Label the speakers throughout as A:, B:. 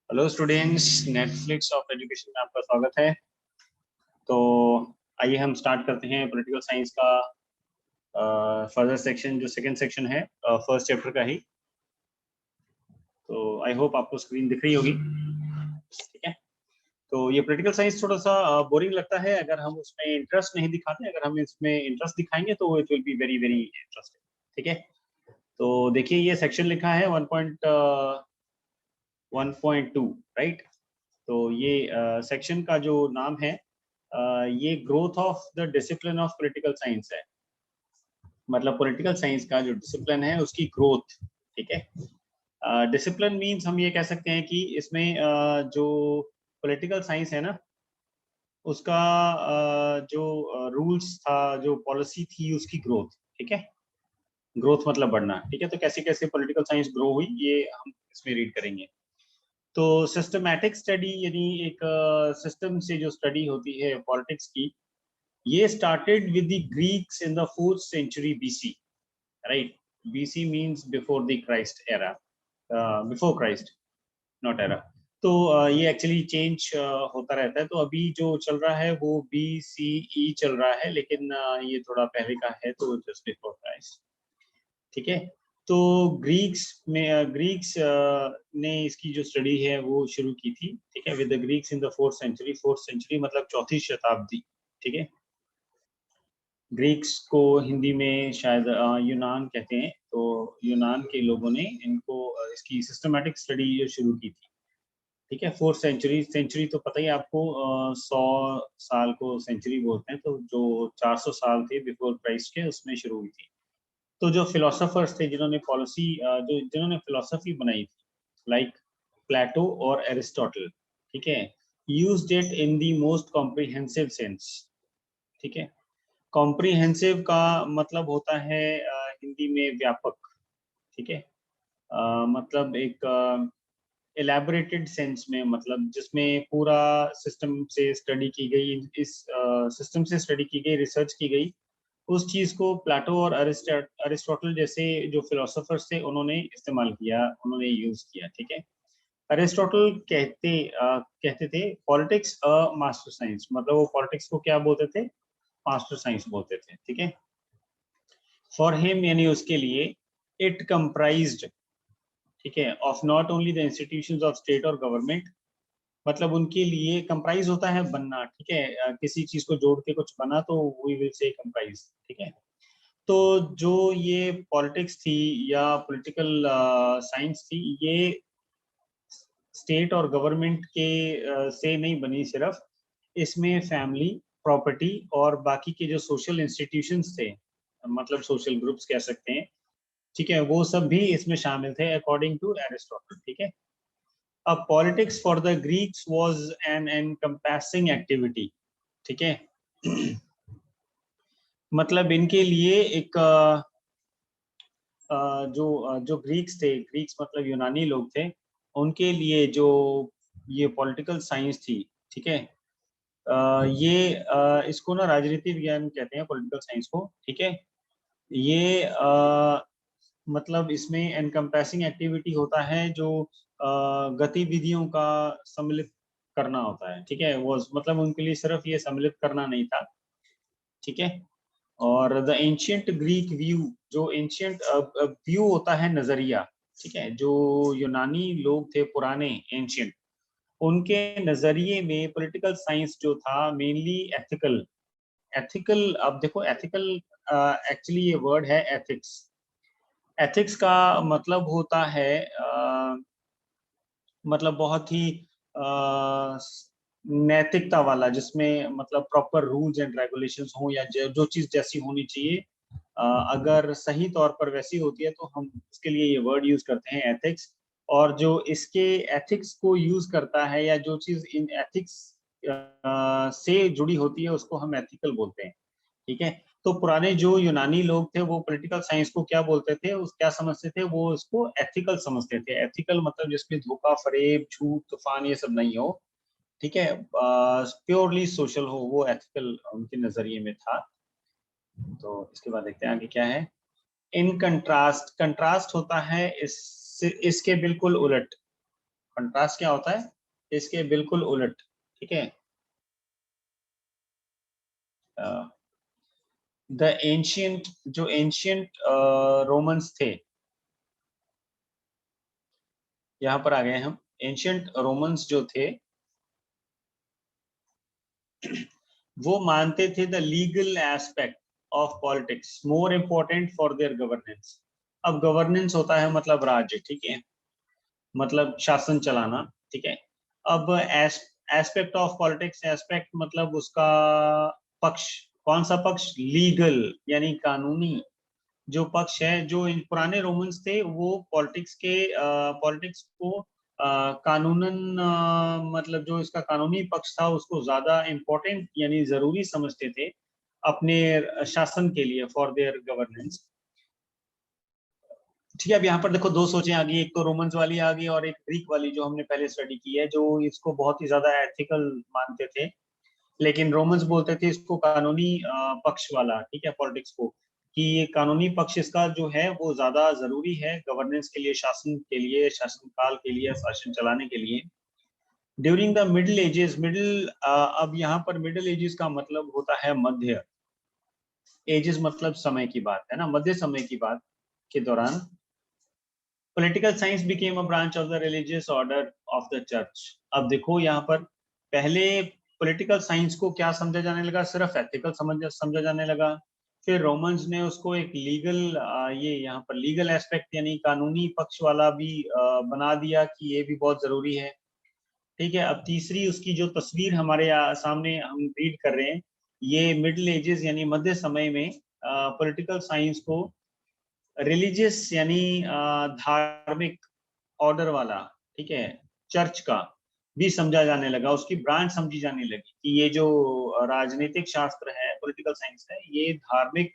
A: Hello students, Netflix of education में आपका स्वागत है। तो आइए हम स्टार्ट करते हैं पॉलिटिकल साइंस का फर्दर सेक्शन, जो सेकंड सेक्शन है फर्स्ट चैप्टर का ही। तो आई होप आपको स्क्रीन दिख रही होगी। ठीक है। तो ये पॉलिटिकल साइंस थोड़ा सा बोरिंग लगता है अगर हम उसमें इंटरेस्ट नहीं दिखाते। अगर हम इसमें इंटरेस्ट दिखाएंगे तो it will be very very interesting. ठीक है। तो देखिए, ये सेक्शन लिखा है 1.1.2, राइट। तो ये सेक्शन का जो नाम है, ये growth of the discipline of political science है। मतलब पॉलिटिकल साइंस का जो डिसिप्लिन है उसकी ग्रोथ। ठीक है। डिसिप्लिन मींस हम ये कह सकते हैं कि इसमें जो पॉलिटिकल साइंस है ना, उसका जो रूल्स था, जो पॉलिसी थी, उसकी ग्रोथ। ठीक है। ग्रोथ मतलब बढ़ना। ठीक है। तो कैसे कैसे पॉलिटिकल साइंस ग्रो हुई, ये हम इसमें रीड करेंगे। तो सिस्टमैटिक स्टडी यानी एक सिस्टम से जो स्टडी होती है पॉलिटिक्स की, ये started with the Greeks in the 4th century BC, right. BC means before the Christ era, before Christ, not era. तो ये एक्चुअली चेंज होता रहता है। तो अभी जो चल रहा है वो BCE चल रहा है, लेकिन ये थोड़ा पहले का है, तो जस्ट बिफोर क्राइस्ट। ठीक है। तो ग्रीक्स ने इसकी जो स्टडी है वो शुरू की थी। ठीक है। With the Greeks in the 4th century। 4th century मतलब चौथी शताब्दी। ठीक है। ग्रीक्स को हिंदी में शायद यूनान कहते हैं। तो यूनान के लोगों ने इनको इसकी सिस्टमैटिक स्टडी शुरू की थी। ठीक है। 4th century, सेंचुरी तो पता ही है आपको, 100 साल को सेंचुरी बोलते हैं। तो जो 400 साल थे बिफोर क्राइस्ट के, उसमें शुरू हुई थी। तो जो फिलोसोफर्स थे जिन्होंने पॉलिसी जो जिन्होंने फिलोसफी बनाई थी, लाइक प्लेटो और एरिस्टोटल, ठीक है, used it in the most comprehensive sense. ठीक है। कॉम्प्रिहेंसिव का मतलब होता है हिंदी में व्यापक। ठीक है। मतलब एक एलैबोरेटेड सेंस में, मतलब जिसमें पूरा सिस्टम से स्टडी की गई, इस सिस्टम से स्टडी की गई, रिसर्च की गई। उस चीज को प्लेटो और अरिस्टोटल जैसे जो फिलोसोफर्स थे उन्होंने इस्तेमाल किया, उन्होंने यूज किया। ठीक है। अरिस्टोटल कहते थे पॉलिटिक्स अ मास्टर साइंस। मतलब वो पॉलिटिक्स को क्या बोलते थे? मास्टर साइंस बोलते थे। ठीक है। फॉर हिम यानी उसके लिए, इट कंप्राइज्ड, ठीक है, of not only the institutions of state और गवर्नमेंट। मतलब उनके लिए कंप्राइज होता है बनना। ठीक है। किसी चीज को जोड़ के कुछ बना तो वी विल से कंप्राइज। ठीक है। तो जो ये पॉलिटिक्स थी या पॉलिटिकल साइंस थी, ये स्टेट और गवर्नमेंट के से नहीं बनी सिर्फ। इसमें फैमिली, प्रॉपर्टी और बाकी के जो सोशल इंस्टीट्यूशंस थे, मतलब सोशल ग्रुप्स कह सकते हैं, ठीक है, वो सब भी इसमें शामिल थे अकॉर्डिंग टू एरिस्टोटल। ठीक है। अब politics for the Greeks was an encompassing activity. ठीक है। मतलब इनके लिए एक जो ग्रीक्स थे, ग्रीक्स मतलब यूनानी लोग थे, उनके लिए जो ये पॉलिटिकल साइंस थी, ठीक है, ये इसको ना राजनीति विज्ञान कहते हैं पॉलिटिकल साइंस को। ठीक है। ये मतलब इसमें एनकम्पासिंग एक्टिविटी होता है, जो गतिविधियों का सम्मिलित करना होता है। ठीक है। वो मतलब उनके लिए सिर्फ ये सम्मिलित करना नहीं था। ठीक है। और द एंशियंट ग्रीक व्यू, जो एंशियंट व्यू होता है, नजरिया। ठीक है। जो यूनानी लोग थे पुराने, एंशियंट, उनके नजरिए में पॉलिटिकल साइंस जो था मेनली एथिकल। एथिकल, अब देखो एथिकल एक्चुअली ये वर्ड है एथिक्स। एथिक्स का मतलब होता है मतलब बहुत ही नैतिकता वाला, जिसमें मतलब प्रॉपर रूल्स एंड रेगुलेशंस हो, या जो चीज जैसी होनी चाहिए, अगर सही तौर पर वैसी होती है तो हम उसके लिए ये वर्ड यूज करते हैं एथिक्स। और जो इसके एथिक्स को यूज करता है, या जो चीज इन एथिक्स से जुड़ी होती है, उसको हम एथिकल बोलते हैं। ठीक है। तो पुराने जो यूनानी लोग थे वो पॉलिटिकल साइंस को क्या बोलते थे, उस क्या समझते थे, वो उसको एथिकल समझते थे। एथिकल मतलब जिसमें धोखा, फरेब, झूठ, तूफान ये सब नहीं हो। ठीक है। प्योरली सोशल हो, वो एथिकल उनके नजरिए में था। तो इसके बाद देखते हैं आगे क्या है। इन कंट्रास्ट, कंट्रास्ट होता है इसके बिल्कुल उलट। कंट्रास्ट क्या होता है, इसके बिल्कुल उलट, ठीक है। द एंशियंट, जो एंशियंट रोमन्स थे, यहाँ पर आ गए हम। एंशियंट रोमन्स जो थे वो मानते थे the legal aspect of politics more important for their governance. अब गवर्नेंस होता है मतलब राज्य, ठीक है, मतलब शासन चलाना, ठीक है। अब एस्पेक्ट ऑफ पॉलिटिक्स, एस्पेक्ट मतलब उसका पक्ष, कौन सा पक्ष, लीगल यानी कानूनी जो पक्ष है। जो इन पुराने रोमन्स थे वो पॉलिटिक्स के पॉलिटिक्स को कानूनन मतलब जो इसका कानूनी पक्ष था उसको ज्यादा इम्पोर्टेंट यानी जरूरी समझते थे अपने शासन के लिए, फॉर देयर गवर्नेंस। ठीक है, अब यहाँ पर देखो दो सोचें आ गई, एक तो रोमन्स वाली आ गई और एक ग्रीक वाली जो हमने पहले स्टडी की है, जो इसको बहुत ही ज्यादा एथिकल मानते थे। लेकिन रोमन्स बोलते थे इसको कानूनी पक्ष वाला, ठीक है, पॉलिटिक्स को, कि ये कानूनी पक्ष इसका जो है वो ज्यादा जरूरी है गवर्नेंस के लिए, शासन के लिए, शासन काल के लिए, शासन चलाने के लिए। During the middle ages, middle अब यहाँ पर मिडिल एजेस का मतलब होता है मध्य, एजेस मतलब समय की बात है ना, मध्य समय की बात के दौरान political science became a branch of the religious order of the church. अब देखो यहाँ पर पहले पॉलिटिकल साइंस को क्या समझा जाने लगा, सिर्फ एथिकल समझा जाने लगा। फिर रोमन्स ने उसको एक लीगल ये यहाँ पर लीगल एस्पेक्ट यानी कानूनी पक्ष वाला भी बना दिया कि ये भी बहुत जरूरी है। ठीक है, अब तीसरी उसकी जो तस्वीर हमारे सामने हम रीड कर रहे हैं, ये मिडिल एजेस यानी मध्य समय में पॉलिटिकल साइंस को रिलीजियस यानी धार्मिक ऑर्डर वाला, ठीक है, चर्च का भी समझा जाने लगा, उसकी ब्रांच समझी जाने लगी कि ये जो राजनीतिक शास्त्र है, पॉलिटिकल साइंस है, ये धार्मिक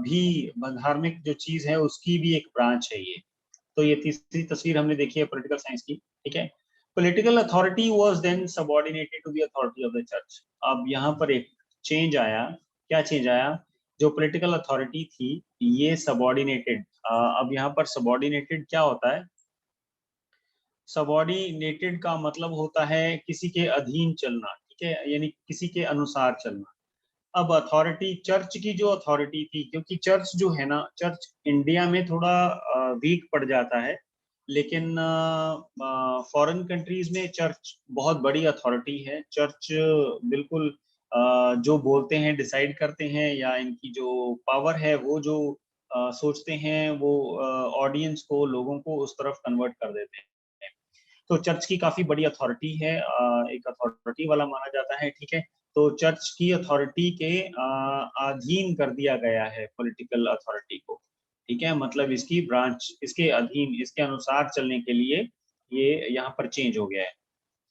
A: भी, धार्मिक जो चीज है उसकी भी एक ब्रांच है ये। तो ये तीसरी तस्वीर हमने देखी है पॉलिटिकल साइंस की, ठीक है। Political authority was then subordinated to the authority of the church. अब यहाँ पर एक चेंज आया, क्या चेंज आया, जो पॉलिटिकल अथॉरिटी थी ये सबऑर्डिनेटेड, अब यहाँ पर सबऑर्डिनेटेड क्या होता है, सबऑर्डिनेटेड का मतलब होता है किसी के अधीन चलना, ठीक है, यानी किसी के अनुसार चलना। अब अथॉरिटी, चर्च की जो अथॉरिटी थी, क्योंकि चर्च जो है ना, चर्च इंडिया में थोड़ा वीक पड़ जाता है, लेकिन फॉरेन कंट्रीज में चर्च बहुत बड़ी अथॉरिटी है। चर्च बिल्कुल जो बोलते हैं डिसाइड करते हैं, या इनकी जो पावर है वो जो सोचते हैं वो ऑडियंस को, लोगों को उस तरफ कन्वर्ट कर देते हैं। तो चर्च की काफी बड़ी अथॉरिटी है, एक अथॉरिटी वाला माना जाता है, ठीक है। तो चर्च की अथॉरिटी के अधीन कर दिया गया है पॉलिटिकल अथॉरिटी को, ठीक है, मतलब इसकी ब्रांच, इसके अधीन, इसके अनुसार चलने के लिए ये यहाँ पर चेंज हो गया है।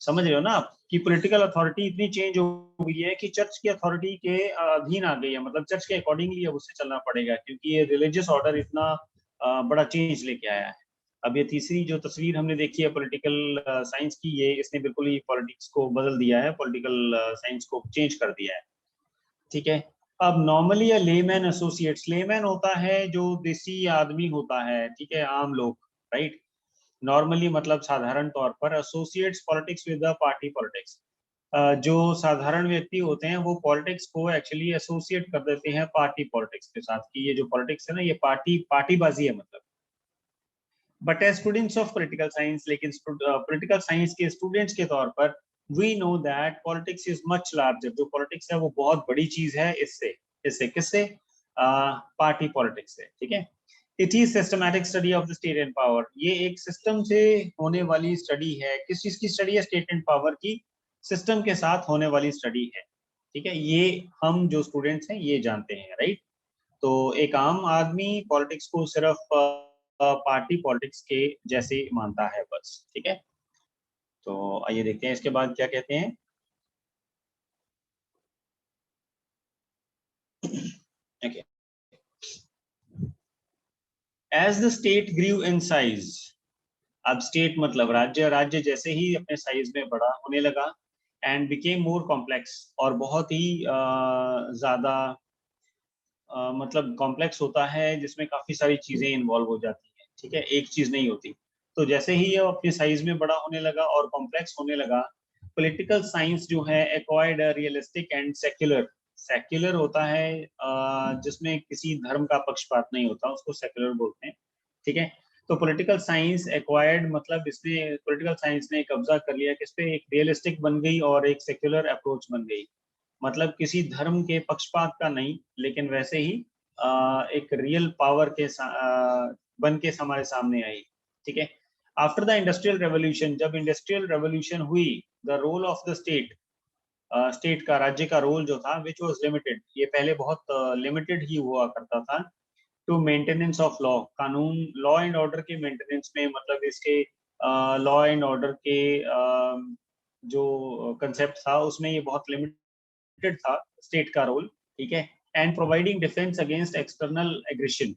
A: समझ रहे हो ना आप कि पॉलिटिकल अथॉरिटी इतनी चेंज हो गई है कि चर्च की अथॉरिटी के अधीन आ गई है, मतलब चर्च के अकॉर्डिंगली अब उससे चलना पड़ेगा, क्योंकि ये रिलीजियस ऑर्डर इतना बड़ा चेंज लेके आया है। अब ये तीसरी जो तस्वीर हमने देखी है पॉलिटिकल साइंस की, ये इसने बिल्कुल ही पॉलिटिक्स को बदल दिया है, पॉलिटिकल साइंस को चेंज कर दिया है, ठीक है। अब normally a layman associates, layman होता है जो देसी आदमी होता है, ठीक है, आम लोग, राइट। नॉर्मली मतलब साधारण तौर पर, associates politics with the party politics, जो साधारण व्यक्ति होते हैं वो पॉलिटिक्स को एक्चुअली एसोसिएट कर देते हैं पार्टी पॉलिटिक्स के साथ, कि ये जो पॉलिटिक्स है ना ये पार्टीबाजी है मतलब। But as students of political science, लेकिन पॉलिटिकल साइंस के स्टूडेंट्स के तौर पर we know that politics is much larger, जो पॉलिटिक्स है वो बहुत बड़ी चीज है इससे, इससे किससे, पार्टी पॉलिटिक्स से, ठीक है। It is systematic study of the state and power, ये एक सिस्टम से होने वाली स्टडी है। किस चीज की स्टडी है, स्टेट एंड पावर की, सिस्टम के साथ होने वाली स्टडी है, ठीक है। ये हम जो स्टूडेंट्स हैं ये जानते हैं, राइट। तो एक आम आदमी पॉलिटिक्स को सिर्फ पार्टी पॉलिटिक्स के जैसे मानता है बस, ठीक है। तो आइए देखते हैं इसके बाद क्या कहते हैं। okay. As the state grew in size, अब स्टेट मतलब राज्य, राज्य जैसे ही अपने साइज में बड़ा होने लगा, एंड बिकेम मोर कॉम्प्लेक्स, और बहुत ही ज्यादा मतलब कॉम्प्लेक्स होता है, जिसमें काफी सारी चीजें इन्वॉल्व हो जाती हैं, ठीक है, एक चीज नहीं होती। तो जैसे ही ये अपने साइज में बड़ा होने लगा और कॉम्प्लेक्स होने लगा, पॉलिटिकल साइंस जो है acquired realistic and secular. Secular होता है जिसमें किसी धर्म का पक्षपात नहीं होता, उसको सेक्युलर बोलते हैं, ठीक है। तो पॉलिटिकल साइंस एक्वायर्ड मतलब इसने, पॉलिटिकल साइंस ने कब्जा कर लिया किस पे, एक रियलिस्टिक बन गई और एक सेक्युलर अप्रोच बन गई। मतलब किसी धर्म के पक्षपात का नहीं, लेकिन वैसे ही एक रियल पावर के बन के हमारे सामने आई, ठीक है। आफ्टर द इंडस्ट्रियल रेवोल्यूशन, जब इंडस्ट्रियल रेवोल्यूशन हुई, the role of the state, state का, राज्य का रोल जो था, विच वॉज लिमिटेड, ये पहले बहुत लिमिटेड ही हुआ करता था, टू मेंटेनेंस ऑफ लॉ, कानून, लॉ एंड ऑर्डर के मेंटेनेंस में, मतलब इसके लॉ एंड ऑर्डर के जो कंसेप्ट था उसमें ये बहुत लिमिटेड था स्टेट का रोल, ठीक है। And providing defence against external aggression.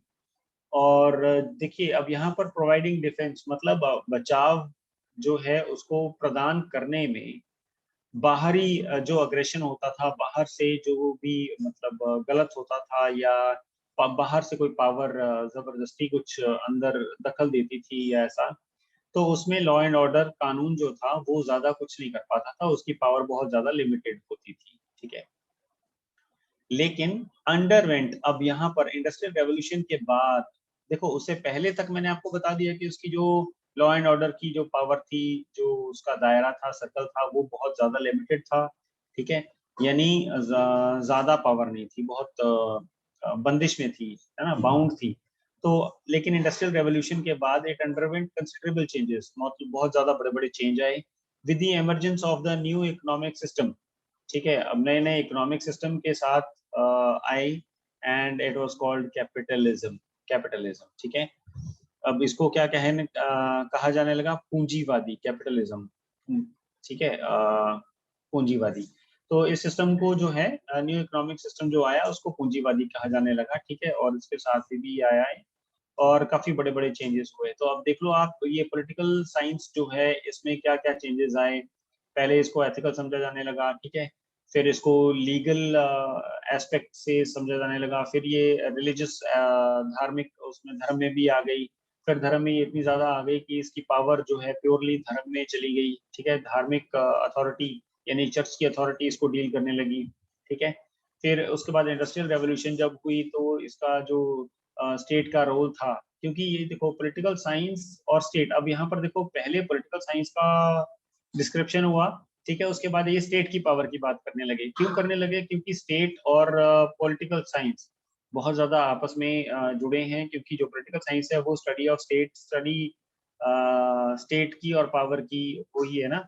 A: और देखिए अब यहाँ पर प्रोवाइडिंग डिफेंस मतलब बचाव जो है उसको प्रदान करने में, बाहरी जो अग्रेशन होता था, बाहर से जो भी मतलब गलत होता था, या बाहर से कोई पावर जबरदस्ती कुछ अंदर दखल देती थी या ऐसा, तो उसमें लॉ एंड ऑर्डर कानून जो था वो ज्यादा कुछ नहीं कर पाता था, उसकी पावर बहुत ज्यादा लिमिटेड होती थी, ठीक है। लेकिन अंडरवेंट, अब यहाँ पर इंडस्ट्रियल रेवोल्यूशन के बाद, देखो उससे पहले तक मैंने आपको बता दिया कि उसकी जो लॉ एंड ऑर्डर की जो पावर थी, जो उसका दायरा था, सर्कल था, वो बहुत ज्यादा लिमिटेड था, ठीक है। यानी ज्यादा पावर नहीं थी, बहुत बंदिश में थी, है ना, बाउंड थी। तो लेकिन इंडस्ट्रियल रेवोल्यूशन के बाद इट अंडरवेंट कंसिडरेबल चेंजेस, मतलब बहुत ज्यादा बड़े बड़े चेंज आए, with the emergence of the new economic system, ठीक है। अब नए नए इकोनॉमिक सिस्टम के साथ आई, and it was called capitalism, capitalism, ठीक है। अब इसको क्या कहने कहा जाने लगा, पूंजीवादी कैपिटलिज्म, ठीक है, पूंजीवादी। तो इस सिस्टम को जो है, न्यू इकोनॉमिक सिस्टम जो आया उसको पूंजीवादी कहा जाने लगा, ठीक है। और इसके साथ ही भी आया है, और काफी बड़े बड़े चेंजेस हुए। तो अब देख लो आप, ये पॉलिटिकल साइंस जो है इसमें क्या क्या चेंजेस आए। पहले इसको एथिकल समझा जाने लगा, ठीक है। फिर इसको लीगल एस्पेक्ट से समझा जाने लगा, फिर ये रिलीजियस धार्मिक, उसमें धर्म में भी आ गई। फिर धर्म में ये इतनी ज्यादा आ गई कि इसकी पावर जो है प्योरली धर्म में चली गई, ठीक है। धार्मिक अथॉरिटी यानी चर्च की अथॉरिटी इसको डील करने लगी, ठीक है। फिर उसके बाद इंडस्ट्रियल रेवोल्यूशन जब हुई, तो इसका जो स्टेट का रोल था, क्योंकि ये देखो पॉलिटिकल साइंस और स्टेट, अब यहाँ पर देखो पहले पॉलिटिकल साइंस का डिस्क्रिप्शन हुआ, ठीक है। उसके बाद ये स्टेट की पावर की बात करने लगे, क्यों करने लगे, क्योंकि स्टेट और पॉलिटिकल साइंस बहुत ज्यादा आपस में जुड़े हैं, क्योंकि जो पॉलिटिकल साइंस है वो study of state, steady state की और पावर की वही है ना,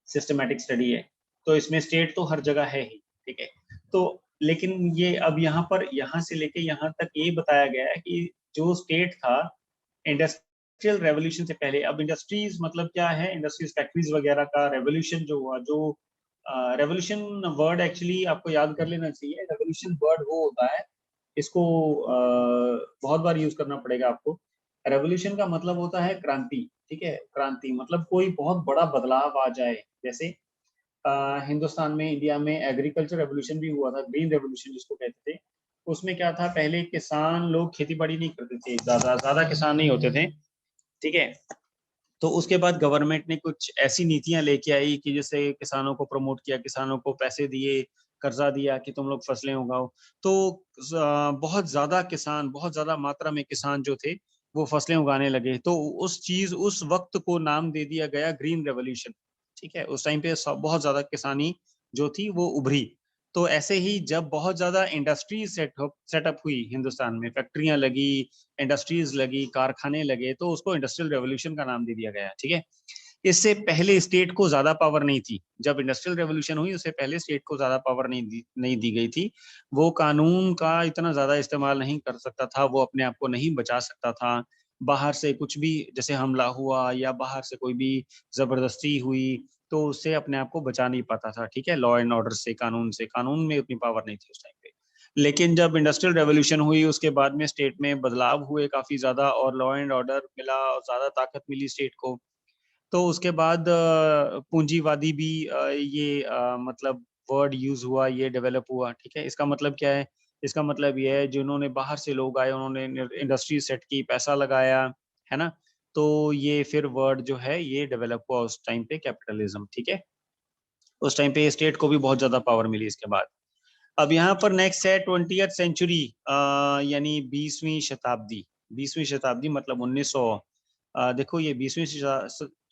A: सिस्टमैटिक स्टडी है। तो इसमें स्टेट तो हर जगह है ही, ठीक है। तो लेकिन ये अब यहाँ पर, यहाँ से लेके यहाँ तक ये बताया गया है कि जो स्टेट था इंडस्ट्रियल रेवोल्यूशन से पहले, अब इंडस्ट्रीज मतलब क्या है, इंडस्ट्रीज फैक्ट्रीज वगैरह का रेवोल्यूशन जो हुआ, जो रेवोल्यूशन वर्ड एक्चुअली आपको याद कर लेना चाहिए। रेवोल्यूशन वर्ड वो होता है, इसको बहुत बार यूज करना पड़ेगा आपको। रेवोल्यूशन का मतलब होता है क्रांति, ठीक है। क्रांति मतलब कोई बहुत बड़ा बदलाव आ जाए, जैसे हिंदुस्तान में, इंडिया में एग्रीकल्चर रेवोल्यूशन भी हुआ था, ग्रीन रेवोल्यूशन जिसको कहते थे। उसमें क्या था, पहले किसान लोग खेती बाड़ी नहीं करते थे, ज्यादा ज्यादा किसान नहीं होते थे, ठीक है। तो उसके बाद गवर्नमेंट ने कुछ ऐसी नीतियां लेके आई कि जैसे किसानों को प्रमोट किया, किसानों को पैसे दिए, कर्जा दिया कि तुम लोग फसलें उगाओ। तो बहुत ज्यादा किसान, बहुत ज्यादा मात्रा में किसान जो थे वो फसलें उगाने लगे। तो उस चीज, उस वक्त को नाम दे दिया गया ग्रीन रेवोल्यूशन, ठीक है। उस टाइम पे बहुत ज्यादा किसानी जो थी वो उभरी। तो ऐसे ही जब बहुत ज्यादा इंडस्ट्रीज सेटअप हुई हिंदुस्तान में, फैक्ट्रियां लगी, इंडस्ट्रीज लगी, कारखाने लगे, तो उसको इंडस्ट्रियल रेवोल्यूशन का नाम दे दिया गया, ठीक है। इससे पहले स्टेट को ज्यादा पावर नहीं थी, जब इंडस्ट्रियल रेवोल्यूशन हुई उससे पहले स्टेट को ज्यादा पावर नहीं दी गई थी। वो कानून का इतना ज्यादा इस्तेमाल नहीं कर सकता था, वो अपने आप को नहीं बचा सकता था। बाहर से कुछ भी जैसे हमला हुआ या बाहर से कोई भी जबरदस्ती हुई, तो उससे अपने आप को बचा नहीं पाता था, ठीक है। लॉ एंड ऑर्डर से, कानून में उतनी पावर नहीं थी उस टाइम पे। लेकिन जब इंडस्ट्रियल रेवोल्यूशन हुई उसके बाद में स्टेट में बदलाव हुए काफी ज्यादा, और लॉ एंड ऑर्डर मिला और ज्यादा ताकत मिली स्टेट को। तो उसके बाद पूंजीवादी भी ये मतलब वर्ड यूज हुआ, ये डेवलप हुआ, ठीक है। इसका मतलब क्या है, इसका मतलब ये है जिन्होंने बाहर से लोग आए, उन्होंने इंडस्ट्री सेट की, पैसा लगाया, है ना। तो ये फिर वर्ड जो है ये डेवलप हुआ उस टाइम पे, कैपिटलिज्म, ठीक है। उस टाइम पे स्टेट को भी बहुत ज्यादा पावर मिली इसके बाद। अब यहाँ पर नेक्स्ट है 20th सेंचुरी, यानी 20वीं शताब्दी। 20वीं शताब्दी मतलब 1900। देखो ये 20वीं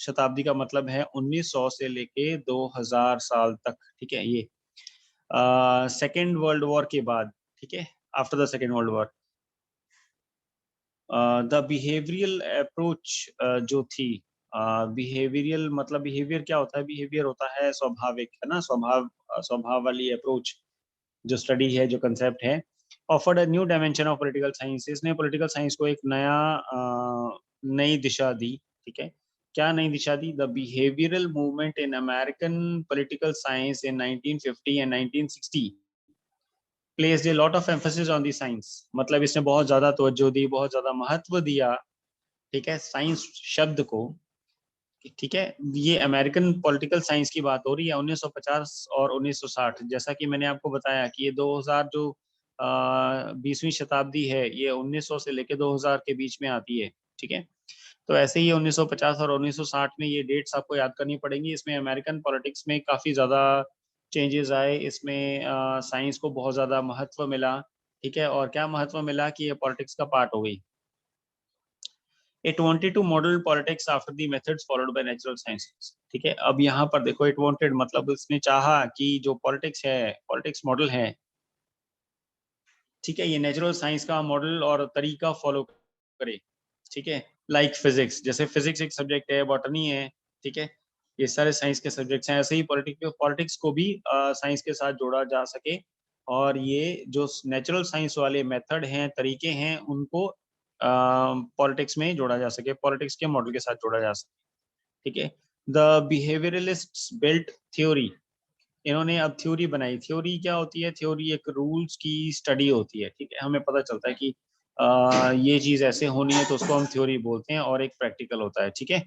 A: शताब्दी का मतलब है 1900 से लेके 2000 साल तक, ठीक है। ये सेकेंड वर्ल्ड वॉर के बाद, ठीक है, after the second world war. The behavioural approach जो थी, बिहेवियरल मतलब बिहेवियर क्या होता है? बिहेवियर होता है स्वाभाविक, है ना, स्वभाव वाली अप्रोच जो स्टडी है, जो कंसेप्ट है। Offered a new dimension of political science, इसने पॉलिटिकल साइंस को एक नई दिशा दी, ठीक है। क्या नई दिशा दी? The behavioural movement in American political science in 1950 and 1960 placed a lot of emphasis on the science. मतलब इसने बहुत ज्यादा तवज्जो दी, बहुत ज्यादा महत्व दिया, ठीक है, साइंस शब्द को, ठीक है। ये अमेरिकन पॉलिटिकल साइंस की बात हो रही है 1950 और 1960। जैसा कि मैंने आपको बताया कि ये 2000 जो 20वीं शताब्दी है, ये 1900 से लेके 2000 के बीच में आती है, ठीक है। तो ऐसे ही 1950 और 1960 में ये डेट्स आपको याद करनी पड़ेंगी। इसमें अमेरिकन पॉलिटिक्स में काफी ज्यादा चेंजेस आए, इसमें साइंस को बहुत ज्यादा महत्व मिला, ठीक है। और क्या महत्व मिला कि ये पॉलिटिक्स का पार्ट हो गई। It wanted to model politics after the methods followed by natural sciences, ठीक है। अब यहाँ पर देखो, इट वांटेड मतलब इसने चाहा कि जो पॉलिटिक्स है, पॉलिटिक्स मॉडल है, ठीक है, ये नेचुरल साइंस का मॉडल और तरीका फॉलो करे, ठीक है। लाइक फिजिक्स, जैसे फिजिक्स एक सब्जेक्ट है, बॉटनी है, ठीक है, ये सारे साइंस के सब्जेक्ट्स हैं। ऐसे ही पॉलिटिक्स को भी साइंस के साथ जोड़ा जा सके, और ये जो नेचुरल साइंस वाले मेथड हैं, तरीके हैं, उनको पॉलिटिक्स में जोड़ा जा सके, पॉलिटिक्स के मॉडल के साथ जोड़ा जा सके, ठीक है। द बिहेवियरलिस्ट्स बिल्ट थ्योरी, इन्होंने अब थ्योरी बनाई। थ्योरी क्या होती है? थ्योरी एक रूल्स की स्टडी होती है, ठीक है। हमें पता चलता है कि ये चीज ऐसे होनी है तो उसको हम थ्योरी बोलते हैं, और एक प्रैक्टिकल होता है, ठीक है।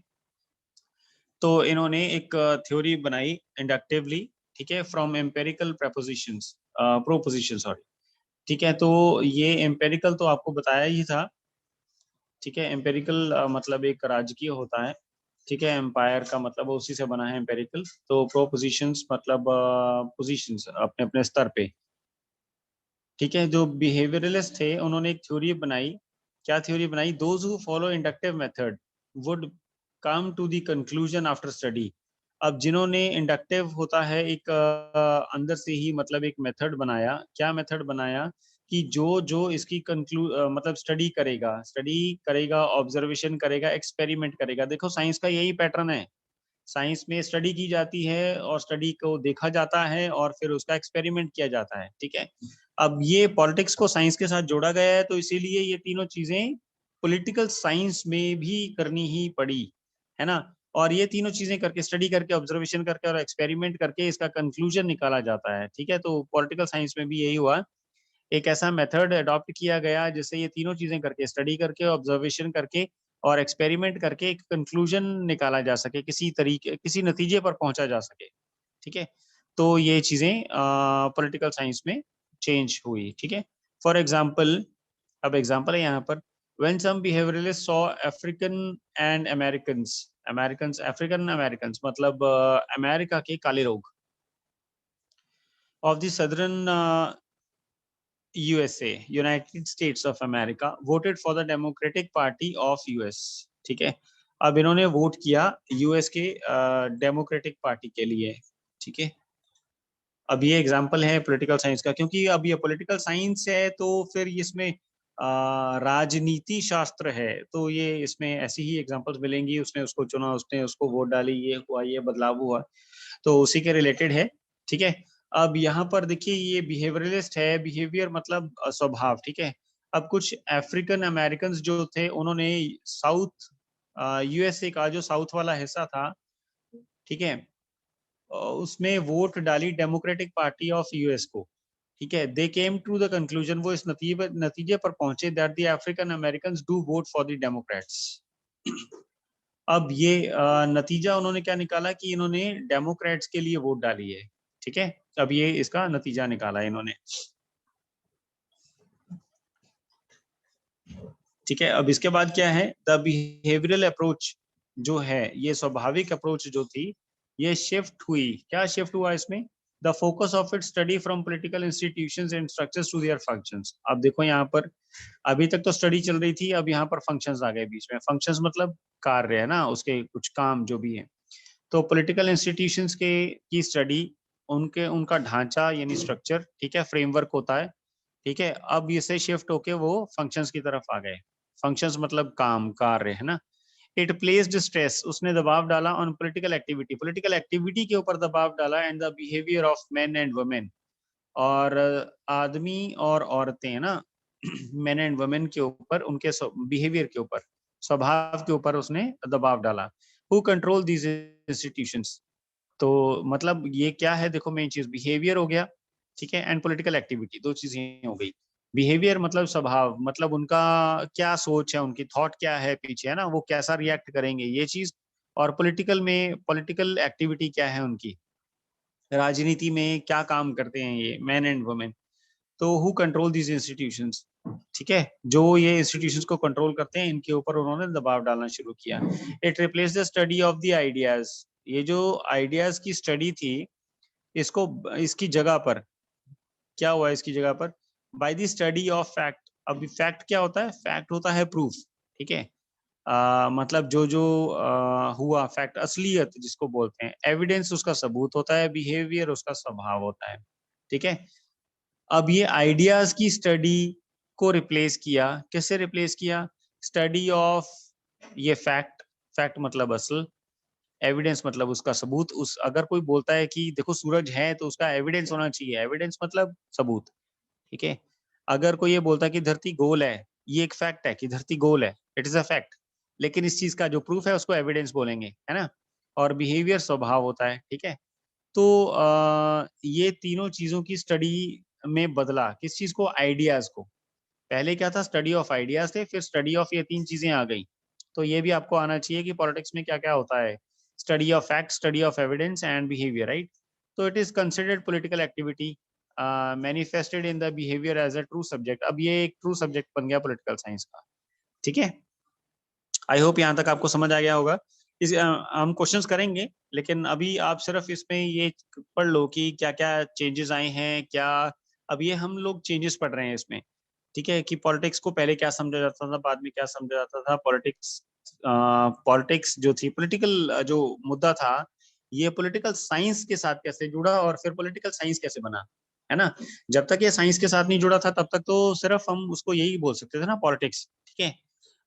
A: तो इन्होंने एक थ्योरी बनाई इंडक्टिवली, ठीक है, from empirical propositions, proposition sorry, ठीक है। तो ये एम्पेरिकल तो आपको बताया ही था, ठीक है। एम्पेरिकल मतलब एक राजकीय होता है, ठीक है। एम्पायर का मतलब उसी से बना है एम्पेरिकल। तो प्रोपोजिशंस मतलब पोजीशंस अपने अपने स्तर पे, ठीक है। जो बिहेवियरलिस्ट थे उन्होंने एक थ्योरी बनाई। क्या थ्योरी बनाई? Those who follow inductive method would come to the conclusion after study. अब जिन्होंने इंडक्टिव होता है एक अंदर से ही मतलब एक मेथड बनाया। क्या मेथड बनाया? कि जो जो इसकी मतलब स्टडी करेगा, ऑब्जर्वेशन करेगा, एक्सपेरिमेंट करेगा। देखो साइंस का यही पैटर्न है। साइंस में स्टडी की जाती है और स्टडी को देखा जाता है और फिर उसका एक्सपेरिमेंट किया जाता है, ठीक है। अब ये पॉलिटिक्स को साइंस के साथ जोड़ा गया है, तो इसीलिए ये तीनों चीजें पॉलिटिकल साइंस में भी करनी ही पड़ी, है ना। और ये तीनों चीजें करके, स्टडी करके, ऑब्जर्वेशन करके और एक्सपेरिमेंट करके इसका कंक्लूजन निकाला जाता है, ठीक है। तो पॉलिटिकल साइंस में भी यही हुआ, एक ऐसा मेथड अडॉप्ट किया गया जिससे ये तीनों चीजें करके, स्टडी करके, ऑब्जर्वेशन करके और एक्सपेरिमेंट करके एक कंक्लूजन निकाला जा सके, किसी तरीके, किसी नतीजे पर पहुंचा जा सके, ठीक है। तो ये चीजें पॉलिटिकल साइंस में चेंज हुई, ठीक है। फॉर एग्जाम्पल, अब एग्जाम्पल है यहाँ पर, when some behavioralists saw African and Americans African American मतलब अमेरिका के काले लोग of the southern USA, United states of America, voted for the democratic party of US, ठीक है। अब इन्होंने वोट किया यूएस के डेमोक्रेटिक पार्टी के लिए, ठीक है। अब ये एग्जांपल है पॉलिटिकल साइंस का, क्योंकि अब ये पॉलिटिकल साइंस है तो फिर इसमें राजनीति शास्त्र है, तो ये इसमें ऐसी ही एग्जांपल्स मिलेंगी। उसने उसको चुना, उसने उसको वोट डाली, ये हुआ, ये बदलाव हुआ, तो उसी के रिलेटेड है, ठीक है। अब यहाँ पर देखिए, ये बिहेवियरलिस्ट है, बिहेवियर मतलब स्वभाव, ठीक है। अब कुछ अफ्रीकन अमेरिकन जो थे, उन्होंने साउथ यूएसए का जो साउथ वाला हिस्सा था, ठीक है, उसमें वोट डाली डेमोक्रेटिक पार्टी ऑफ यूएस को, ठीक है। दे केम टू द कंक्लूजन, वो इस नतीजे पर पहुंचे, that the African American do vote for the Democrats. अब ये नतीजा उन्होंने क्या निकाला कि इन्होंने डेमोक्रेट्स के लिए वोट डाली है, ठीक है। अब ये इसका नतीजा निकाला है इन्होंने। ठीक है, अब इसके बाद क्या है, द बिहेवियरल अप्रोच जो है, ये स्वाभाविक अप्रोच जो थी, ये शिफ्ट हुई। क्या शिफ्ट हुआ इसमें? The focus of it study from political institutions and structures to their functions. अब देखो यहाँ पर, अभी तक तो स्टडी चल रही थी, अब यहाँ पर फंक्शंस आ गए बीच में। फंक्शंस मतलब कार्य है ना, उसके कुछ काम जो भी है। तो पॉलिटिकल इंस्टीट्यूशंस के की स्टडी, उनके उनका ढांचा यानी स्ट्रक्चर, ठीक है, फ्रेमवर्क होता है। ठीक है, अब इसे शिफ्ट होके वो फंक्शंस की तरफ आ गए। फंक्शंस मतलब काम, कार्य है ना। इट प्लेस्ड स्ट्रेस, उसने दबाव डाला ऑन पॉलिटिकल एक्टिविटी के ऊपर दबाव डाला, and the behaviour of main and women, और आदमी और औरतें है ना, मेन एंड वुमेन के ऊपर, उनके बिहेवियर के ऊपर, स्वभाव के ऊपर उसने दबाव डाला। Who control these institutions? तो मतलब ये क्या है, देखो मेन चीज बिहेवियर हो गया, ठीक है, एंड पॉलिटिकल एक्टिविटी, दो चीजें हो गई। बिहेवियर मतलब स्वभाव, मतलब उनका क्या सोच है, उनकी थॉट क्या है पीछे, है ना, वो कैसा रिएक्ट करेंगे, ये चीज। और पॉलिटिकल में, पॉलिटिकल एक्टिविटी क्या है उनकी, राजनीति में क्या काम करते हैं ये मैन एंड वुमेन। तो हु कंट्रोल दीज इंस्टीट्यूशंस, ठीक है, जो ये इंस्टीट्यूशंस को कंट्रोल करते हैं, इनके ऊपर उन्होंने दबाव डालना शुरू किया। It replace the study of the ideas, ये जो आइडियाज की स्टडी थी, इसको, इसकी जगह पर क्या हुआ, इसकी जगह पर by the study of fact. अब फैक्ट क्या होता है? फैक्ट होता है प्रूफ, ठीक है। मतलब जो जो हुआ, फैक्ट असलियत जिसको बोलते हैं, एविडेंस उसका सबूत होता है, बिहेवियर उसका स्वभाव होता है, ठीक है। अब ये आइडियाज की स्टडी को रिप्लेस किया, कैसे रिप्लेस किया? स्टडी ऑफ ये फैक्ट, फैक्ट मतलब असल, एविडेंस मतलब उसका सबूत। उस अगर कोई बोलता है कि देखो सूरज है, तो उसका एविडेंस होना चाहिए, एविडेंस मतलब सबूत, ठीक है। अगर कोई ये बोलता है कि धरती गोल है, ये एक फैक्ट है कि धरती गोल है, इट इज अ फैक्ट, लेकिन इस चीज का जो प्रूफ है उसको एविडेंस बोलेंगे, है ना। और बिहेवियर स्वभाव होता है, ठीक है। तो ये तीनों चीजों की स्टडी में बदला, किस चीज को? आइडियाज को। पहले क्या था? स्टडी ऑफ आइडियाज थे, फिर स्टडी ऑफ ये तीन चीजें आ गई। तो ये भी आपको आना चाहिए कि पॉलिटिक्स में क्या क्या होता है। Study of fact, study of evidence and behaviour, right. तो it is considered political activity manifested in the behaviour as a true subject. अब ये एक ट्रू सब्जेक्ट बन गया पॉलिटिकल साइंस का, ठीक है। आई होप यहाँ तक आपको समझ आ गया होगा। हम क्वेश्चंस करेंगे, लेकिन अभी आप सिर्फ इसमें ये पढ़ लो कि क्या क्या चेंजेस आए हैं, क्या। अब ये हम लोग चेंजेस पढ़ रहे हैं इसमें, ठीक है, कि पॉलिटिक्स को पहले क्या समझा जाता था, बाद में क्या समझा जाता था। पॉलिटिक्स, पॉलिटिक्स जो थी, पॉलिटिकल जो मुद्दा था, ये पॉलिटिकल साइंस के साथ कैसे जुड़ा, और फिर पॉलिटिकल साइंस कैसे बना, है ना। जब तक ये साइंस के साथ नहीं जुड़ा था, तब तक तो सिर्फ हम उसको यही बोल सकते थे ना, पॉलिटिक्स, ठीक है।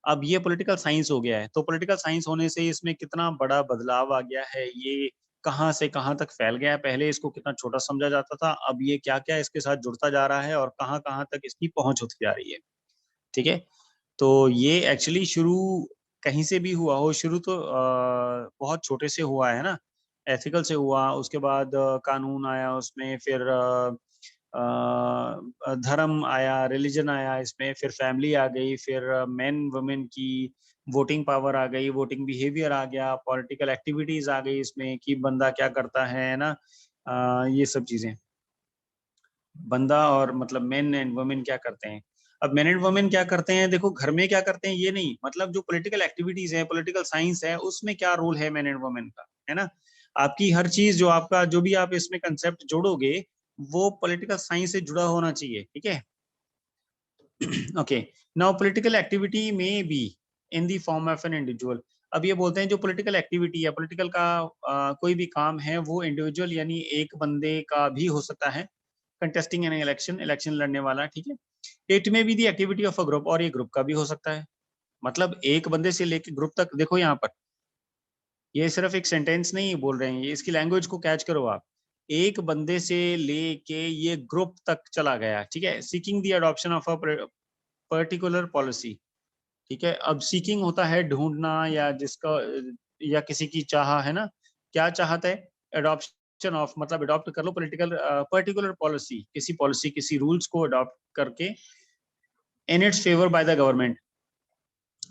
A: अब ये पॉलिटिकल साइंस हो गया है, तो पॉलिटिकल साइंस होने से इसमें कितना बड़ा बदलाव आ गया है, ये कहाँ से कहाँ तक फैल गया है। पहले इसको कितना छोटा समझा जाता था, अब ये क्या क्या इसके साथ जुड़ता जा रहा है, और कहाँ कहाँ तक इसकी पहुंच होती जा रही है, ठीक है। तो ये एक्चुअली शुरू कहीं से भी हुआ हो, शुरू तो बहुत छोटे से हुआ है ना, एथिकल से हुआ, उसके बाद कानून आया उसमें, फिर धर्म आया, रिलीजन आया इसमें, फिर फैमिली आ गई, फिर मेन वुमेन की वोटिंग पावर आ गई, वोटिंग बिहेवियर आ गया, पॉलिटिकल एक्टिविटीज आ गई इसमें कि बंदा क्या करता है ना। ये सब चीजें, बंदा और मतलब मेन एंड वुमेन क्या करते हैं। अब मेन एंड वुमेन क्या करते हैं, देखो घर में क्या करते हैं ये नहीं, मतलब जो पॉलिटिकल एक्टिविटीज है, पॉलिटिकल साइंस है, उसमें क्या रोल है मेन एंड वुमेन का, है ना। आपकी हर चीज जो आपका, जो भी आप इसमें कंसेप्ट जोड़ोगे, वो पॉलिटिकल साइंस से जुड़ा होना चाहिए, ठीक है। ओके, नाउ पॉलिटिकल एक्टिविटी में be in the form of an individual. अब ये बोलते हैं जो पॉलिटिकल एक्टिविटी है, पॉलिटिकल का कोई भी काम है, वो इंडिविजुअल यानी एक बंदे का भी हो सकता है, कंटेस्टिंग एन इलेक्शन, इलेक्शन लड़ने वाला, ठीक है। इट में be the activity of a group, और ये ग्रुप का भी हो सकता है, मतलब एक बंदे से लेके ग्रुप तक। देखो यहाँ पर ये सिर्फ एक सेंटेंस नहीं बोल रहे हैं, ये इसकी लैंग्वेज को कैच करो आप। एक बंदे से लेके ये ग्रुप तक चला गया, ठीक है। Seeking the adoption of a particular policy, ठीक है। अब सीकिंग होता है ढूंढना, या जिसका, या किसी की चाह, है ना। क्या चाहता है? अडॉप्शन ऑफ मतलब अडॉप्ट कर लो, पॉलिटिकल पर्टिकुलर पॉलिसी, किसी पॉलिसी, किसी रूल्स को अडॉप्ट करके, in its favour by the government.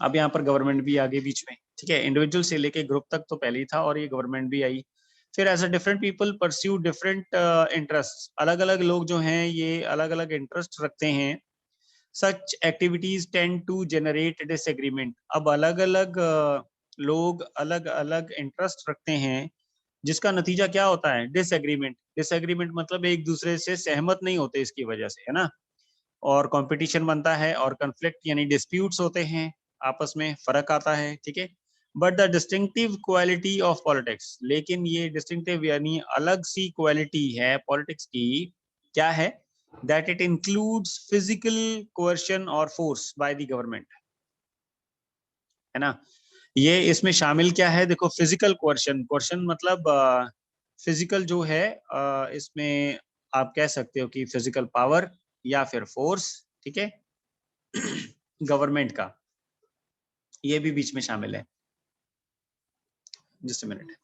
A: अब यहाँ पर गवर्नमेंट भी आ गई बीच में, ठीक है। इंडिविजुअल से लेके ग्रुप तक तो पहले ही था, और ये गवर्नमेंट भी आई। फिर as a different people pursue different interest, अलग अलग लोग जो हैं ये अलग अलग इंटरेस्ट रखते हैं। Such activities tend to generate disagreement. अब अलग अलग लोग अलग अलग इंटरेस्ट रखते हैं, जिसका नतीजा क्या होता है? डिसएग्रीमेंट। डिसएग्रीमेंट मतलब एक दूसरे से सहमत नहीं होते इसकी वजह से, है ना। और कंपटीशन बनता है और कन्फ्लिक्ट यानी डिस्प्यूट्स होते हैं, आपस में फर्क आता है, ठीक है। But the distinctive quality of politics, लेकिन ये डिस्टिंक्टिव यानी अलग सी क्वालिटी है पॉलिटिक्स की, क्या है? दैट इट इंक्लूड्स फिजिकल कोercion और फोर्स बाय द गवर्नमेंट, है ना। ये इसमें शामिल क्या है? देखो, फिजिकल कोercion, कोercion मतलब फिजिकल जो है, इसमें आप कह सकते हो कि फिजिकल पावर या फिर फोर्स, ठीक है, गवर्नमेंट का, ये भी बीच में शामिल है। Just a minute.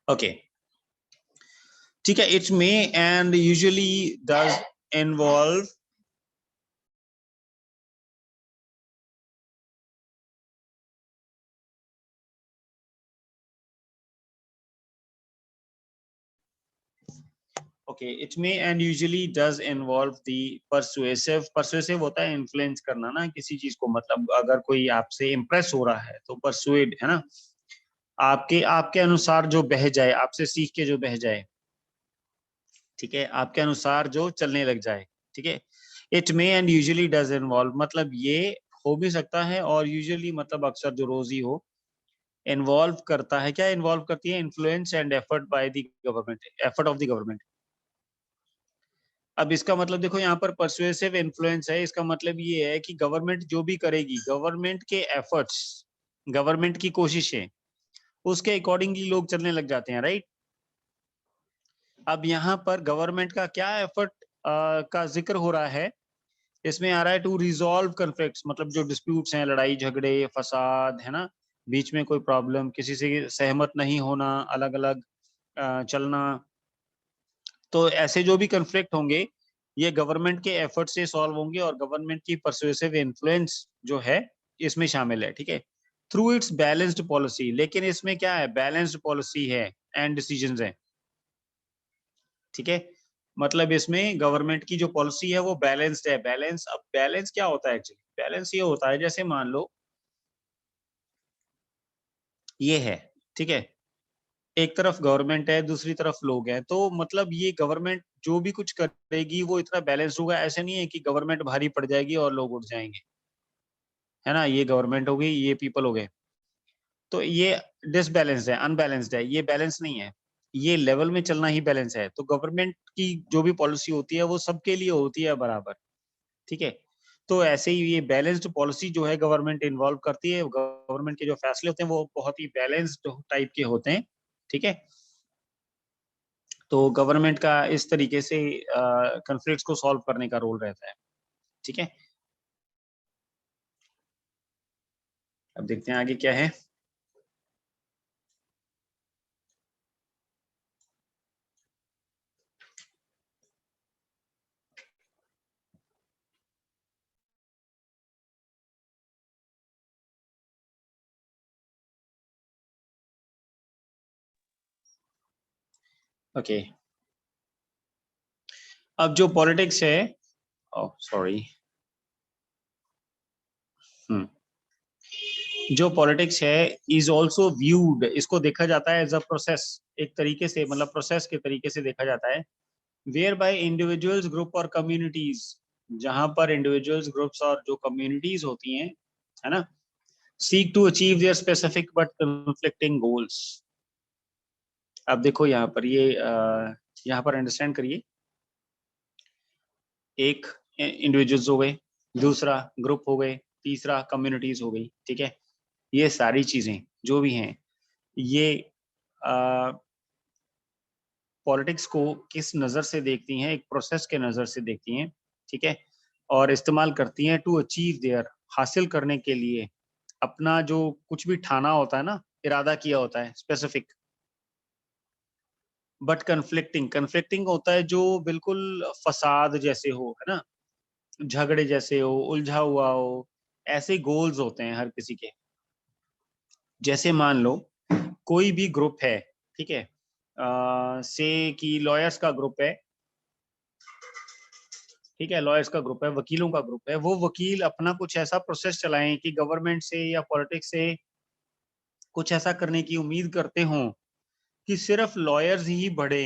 A: ओके, ठीक है। It's may and usually does involve okay, it may and usually does involve the persuasive. Persuasive होता है इन्फ्लुएंस करना ना किसी चीज को, मतलब अगर कोई आपसे इम्प्रेस हो रहा है तो परसुएड, है ना, आपके आपके अनुसार जो बह जाए, आपसे सीख के जो बह जाए, ठीक है, आपके अनुसार जो चलने लग जाए, ठीक है। It may and usually does involve मतलब ये हो भी सकता है, और यूजुअली मतलब अक्सर जो रोज ही हो, इन्वॉल्व करता है। क्या इन्वॉल्व करती है? Influence and effort by the government, effort of the government. अब इसका मतलब देखो, यहाँ पर परसुएसिव इन्फ्लुएंस है, इसका मतलब ये है कि गवर्नमेंट जो भी करेगी, गवर्नमेंट के एफर्ट्स, गवर्नमेंट की कोशिशें, उसके अकॉर्डिंगली लोग चलने लग जाते हैं, राइट। अब यहाँ पर गवर्नमेंट का क्या एफर्ट का जिक्र हो रहा है? इसमें आ रहा है टू रिजॉल्व कन्फ्लिक्ट्स, मतलब जो डिस्प्यूट्स हैं, लड़ाई झगड़े फसाद, है ना, बीच में कोई प्रॉब्लम, किसी से सहमत नहीं होना, अलग अलग चलना, तो ऐसे जो भी कन्फ्लिक्ट होंगे, ये गवर्नमेंट के एफर्ट से सॉल्व होंगे, और गवर्नमेंट की परसुएसिव इन्फ्लुएंस जो है इसमें शामिल है, ठीक है, थ्रू इट्स बैलेंस्ड पॉलिसी। लेकिन इसमें क्या है? बैलेंस्ड पॉलिसी है एंड डिसीजंस है, ठीक है। मतलब इसमें गवर्नमेंट की जो पॉलिसी है वो बैलेंस्ड है। बैलेंस, अब बैलेंस क्या होता है एक्चुअली? बैलेंस ये होता है, जैसे मान लो ये है, ठीक है, एक तरफ गवर्नमेंट है, दूसरी तरफ लोग हैं, तो मतलब ये गवर्नमेंट जो भी कुछ करेगी वो इतना बैलेंस्ड होगा। ऐसा नहीं है कि गवर्नमेंट भारी पड़ जाएगी और लोग उठ जाएंगे, है ना, ये गवर्नमेंट हो गई, ये पीपल हो गए, तो ये डिसबैलेंस्ड है, अनबैलेंस्ड है, ये बैलेंस नहीं है। ये लेवल में चलना ही बैलेंस है। तो गवर्नमेंट की जो भी पॉलिसी होती है वो सबके लिए होती है बराबर, ठीक है। तो ऐसे ही ये बैलेंस्ड पॉलिसी जो है गवर्नमेंट इन्वॉल्व करती है, गवर्नमेंट के जो फैसले होते हैं वो बहुत ही बैलेंस्ड टाइप के होते हैं, ठीक है। तो गवर्नमेंट का इस तरीके से कॉन्फ्लिक्ट्स को सॉल्व करने का रोल रहता है, ठीक है। अब देखते हैं आगे क्या है। ओके, अब जो पॉलिटिक्स है, ओह सॉरी, जो पॉलिटिक्स है इज ऑल्सो व्यूड, इसको देखा जाता है एज अ प्रोसेस, एक तरीके से, मतलब प्रोसेस के तरीके से देखा जाता है, वेयर बाय इंडिविजुअल्स, ग्रुप और कम्युनिटीज, जहां पर इंडिविजुअल्स, ग्रुप्स और जो कम्युनिटीज होती हैं, है ना, seek to achieve their specific but conflicting goals. अब देखो यहाँ पर ये यहाँ पर अंडरस्टैंड करिए, एक इंडिविजुअल्स हो गए, दूसरा ग्रुप हो गए, तीसरा कम्युनिटीज हो गई, ठीक है। ये सारी चीजें जो भी हैं, ये पॉलिटिक्स को किस नज़र से देखती हैं? एक प्रोसेस के नज़र से देखती हैं, ठीक है, और इस्तेमाल करती हैं टू अचीव देयर, हासिल करने के लिए अपना जो कुछ भी ठाना होता है ना, इरादा किया होता है स्पेसिफिक, बट कन्फ्लिक्टिंग, कन्फ्लिक्टिंग होता है जो बिल्कुल फसाद जैसे हो, है ना, झगड़े जैसे हो, उलझा हुआ हो, ऐसे गोल्स होते हैं हर किसी के। जैसे मान लो कोई भी ग्रुप है, ठीक है, से कि लॉयर्स का ग्रुप है, ठीक है, लॉयर्स का ग्रुप है, वकीलों का ग्रुप है, वो वकील अपना कुछ ऐसा प्रोसेस चलाएं कि गवर्नमेंट से या पॉलिटिक्स से कुछ ऐसा करने की उम्मीद करते हों कि सिर्फ लॉयर्स ही बढ़े,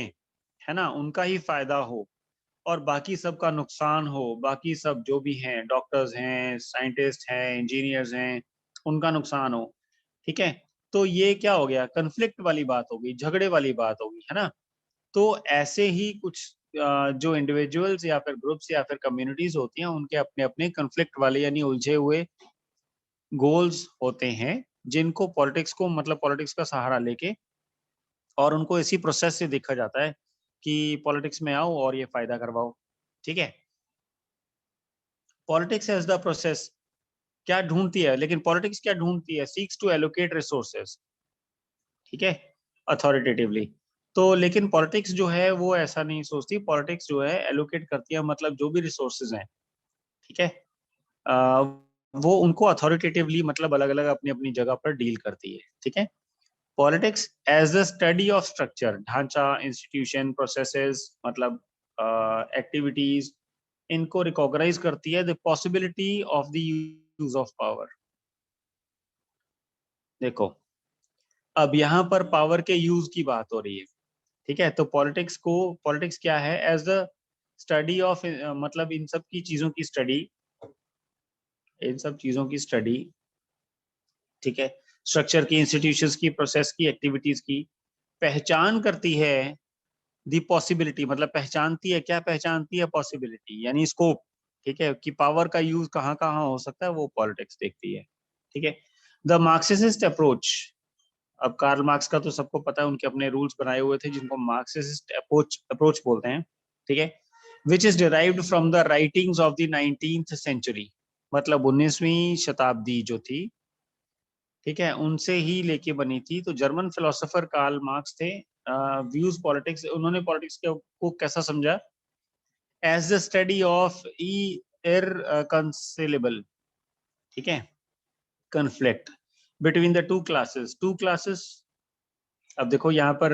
A: है ना, उनका ही फायदा हो और बाकी सबका नुकसान हो, बाकी सब जो भी हैं, डॉक्टर्स हैं, साइंटिस्ट हैं, इंजीनियर्स हैं, उनका नुकसान हो, ठीक है। तो ये क्या हो गया, कन्फ्लिक्ट वाली बात हो गई, झगड़े वाली बात हो गई, है ना। तो ऐसे ही कुछ जो इंडिविजुअल्स या फिर ग्रुप्स या फिर कम्युनिटीज होती हैं, उनके अपने अपने कन्फ्लिक्ट वाले यानी उलझे हुए गोल्स होते हैं, जिनको पॉलिटिक्स को मतलब पॉलिटिक्स का सहारा लेके और उनको इसी प्रोसेस से देखा जाता है कि पॉलिटिक्स में आओ और ये फायदा करवाओ, ठीक है। पॉलिटिक्स एज द प्रोसेस क्या ढूंढती है, लेकिन पॉलिटिक्स क्या ढूंढती है, सीक्स टू एलोकेट रिसोर्सेज, ठीक है, अथॉरिटेटिवली। तो लेकिन पॉलिटिक्स जो है वो ऐसा नहीं सोचती, पॉलिटिक्स जो है एलोकेट करती है, मतलब जो भी रिसोर्सेज हैं, ठीक है, अ, वो उनको अथॉरिटेटिवली मतलब अलग अलग अपनी अपनी जगह पर डील करती है, ठीक है। Politics as the study of structure, ढांचा, इंस्टीट्यूशन, प्रोसेसेस, मतलब एक्टिविटीज, इनको रिकॉग्नाइज करती है the possibility of the use of power. देखो, अब यहाँ पर पावर के यूज की बात हो रही है, ठीक है। तो पॉलिटिक्स क्या है, एज द स्टडी ऑफ, मतलब इन सब की चीजों की स्टडी, इन सब चीजों की स्टडी, ठीक है, स्ट्रक्चर की, इंस्टीट्यूशंस की, प्रोसेस की, एक्टिविटीज की पहचान करती है। दी पॉसिबिलिटी मतलब पहचानती है, क्या पहचानती है, पॉसिबिलिटी यानी स्कोप, ठीक है, कि पावर का यूज कहाँ कहाँ हो सकता है, वो पॉलिटिक्स देखती है, ठीक है। द मार्क्सिस्ट अप्रोच, अब कार्ल मार्क्स का तो सबको पता है, उनके अपने रूल्स बनाए हुए थे जिनको मार्क्सिस्ट अप्रोच बोलते हैं, ठीक है, which is derived from the writings of the 19th century, मतलब 19वीं शताब्दी जो थी, ठीक है, उनसे ही लेके बनी थी। तो जर्मन फिलोसोफर कार्ल मार्क्स थे, व्यूज पॉलिटिक्स, उन्होंने पॉलिटिक्स को कैसा समझा, एज द स्टडी ऑफ इरकंसिलेबल, ठीक है, conflict between the two classes. अब देखो यहाँ पर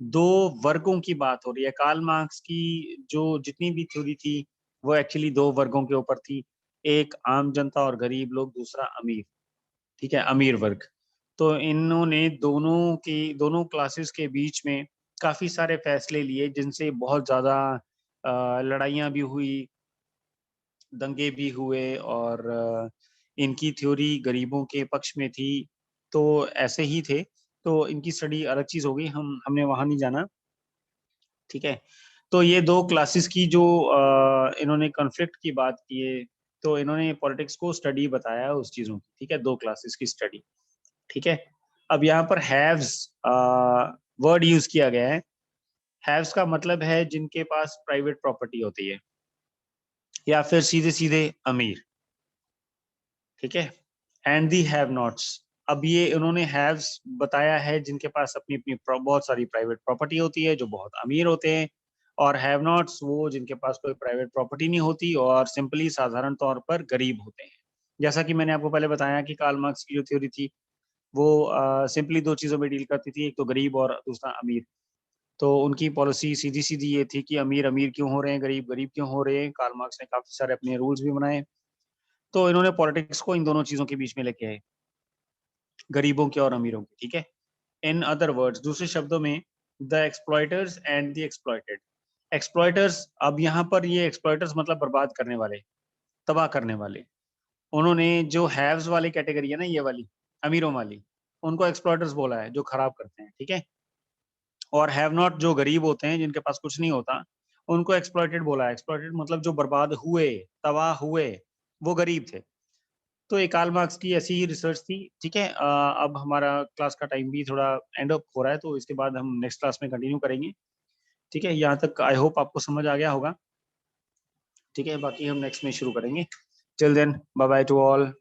A: दो वर्गों की बात हो रही है, कार्ल मार्क्स की जो जितनी भी थ्योरी थी वो एक्चुअली दो वर्गों के ऊपर थी, एक आम जनता और गरीब लोग, दूसरा अमीर, ठीक है, अमीर वर्ग। तो इन्होंने दोनों क्लासेस के बीच में काफी सारे फैसले लिए, जिनसे बहुत ज्यादा लड़ाइयाँ भी हुई, दंगे भी हुए, और इनकी थ्योरी गरीबों के पक्ष में थी, तो ऐसे ही थे। तो इनकी स्टडी अलग चीज होगी, हमने वहां नहीं जाना, ठीक है। तो ये दो क्लासेस की जो इन्होंने कॉन्फ्लिक्ट की बात की है, तो इन्होंने पॉलिटिक्स को स्टडी बताया है उस चीजों की, ठीक है, दो क्लासेस की स्टडी, ठीक है। अब यहाँ पर हैव्स वर्ड यूज किया गया है। हैव्स का मतलब है जिनके पास प्राइवेट प्रॉपर्टी होती है, या फिर सीधे सीधे अमीर, ठीक है, एंड दी हैव नॉट्स। अब ये उन्होंने हैव्स बताया है जिनके पास अपनी अपनी बहुत सारी प्राइवेट प्रॉपर्टी होती है, जो बहुत अमीर होते हैं, और हैव नॉट्स वो जिनके पास कोई प्राइवेट प्रॉपर्टी नहीं होती और सिंपली साधारण तौर पर गरीब होते हैं। जैसा कि मैंने आपको पहले बताया कि कार्ल मार्क्स की जो थ्योरी थी वो सिंपली दो चीजों में डील करती थी, एक तो गरीब और दूसरा अमीर। तो उनकी पॉलिसी सीधी सीधी ये थी कि अमीर अमीर क्यों हो रहे हैं, गरीब गरीब क्यों हो रहे हैं। कार्ल मार्क्स ने काफी सारे अपने रूल्स भी बनाए, तो इन्होंने पॉलिटिक्स को इन दोनों चीजों के बीच में लेके आए, गरीबों के और अमीरों के, ठीक है। इन अदर वर्ड्स, दूसरे शब्दों में, द एक्सप्लॉयटर्स एंड द एक्सप्लॉयटेड। एक्सप्लॉयटर्स, अब यहाँ पर ये एक्सप्लॉयटर्स मतलब बर्बाद करने वाले, तबाह करने वाले। उन्होंने जो हैव्स वाली कैटेगरी है ना, ये वाली अमीरों वाली, उनको एक्सप्लॉयटर्स बोला है, जो खराब करते हैं, ठीक है। और हैव नॉट जो गरीब होते हैं, जिनके पास कुछ नहीं होता, उनको एक्सप्लॉयटेड बोला है। एक्सप्लॉयटेड मतलब जो बर्बाद हुए, तबाह हुए, वो गरीब थे। तो एक कार्ल मार्क्स की ऐसी ही रिसर्च थी, ठीक है। अब हमारा क्लास का टाइम भी थोड़ा एंड अप हो रहा है, तो इसके बाद हम नेक्स्ट क्लास में कंटिन्यू करेंगे, ठीक है। यहाँ तक आई होप आपको समझ आ गया होगा, ठीक है। बाकी हम नेक्स्ट में शुरू करेंगे। Till then, bye bye to all.